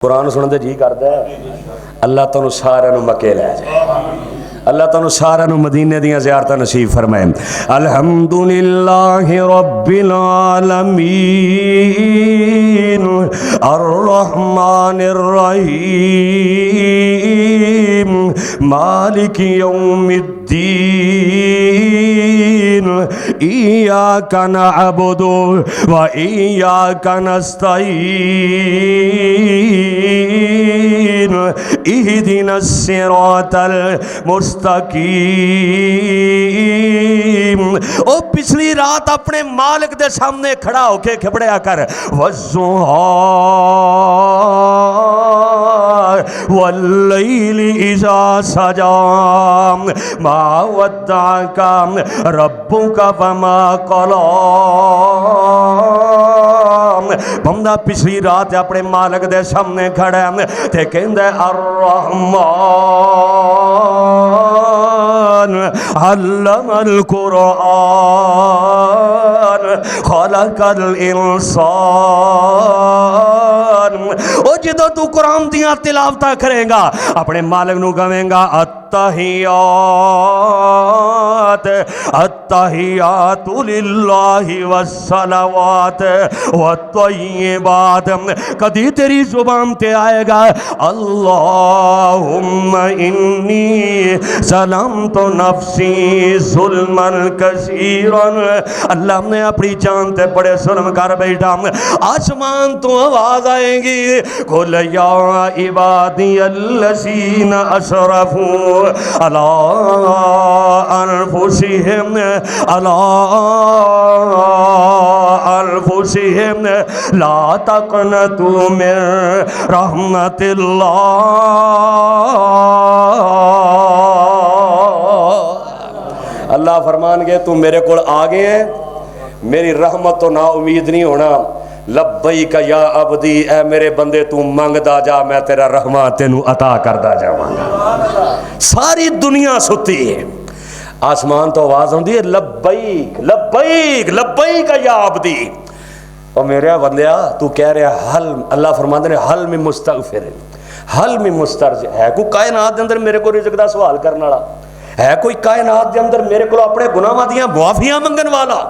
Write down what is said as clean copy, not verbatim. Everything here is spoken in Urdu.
قرآن سننے جی کرتا ہے اللہ تانوں سارے مکے لے جائے اللہ تانوں سارے مدینے دیاں زیارتاں نصیب فرمائے الحمدللہ رب العالمین الرحمن الرحیم مالک یوم الدین ایاک نعبد و ایاک نستعین اہدنا الصراط المستقیم۔ او پچھلی رات اپنے مالک دے سامنے کھڑا ہو کے کھبڑیا کر والضحى واللیل اذا سجا ما ودعك ربك وما قلى۔ بندہ پچھلی رات اپنے مالک دے سامنے کھڑا ہے تے کہندا ہے الرحمن علم القرآن خلق الانسان۔ او جدو تو قرآن دیاں تلاوتاں کرے گا اپنے مالک نو کہیں گا التحیات التحیات للہ والصلوات والطیبات۔ کدی تیری زبان تے آئے گا اللہم انی ظلمت نفسی ظلما کثیرا۔ اللہ نے اپنی جان تے بڑے ظلم کر بیٹھا۔ آسمان تو آواز آئے گی قل یا عبادی الذین اسرفوا علی انفسہم لا تقنطوا من رحمت اللہ۔ اللہ فرمان گئے تو میرے کو آگے ہیں میری رحمت تو نا امید نہیں ہونا۔ لبیک یا عبدی اے میرے بندے تو منگدا جا میں تیرا رحمت تینوں عطا کردا جاواں گا۔ ساری دنیا ستی ہے آسمان تو آواز ہوندی ہے لبیک لبیک لبیک یا عبدی۔ اور میرے بندیا تو کہہ رہا حل، اللہ فرماندے نے حل میں مستغفر حل میں مسترجع ہے کوئی کائنات دے اندر میرے کو رزق دا سوال کرن والا ہے کوئی کائنات دے اندر میرے کو اپنے گناہاں دیاں معافیاں منگن والا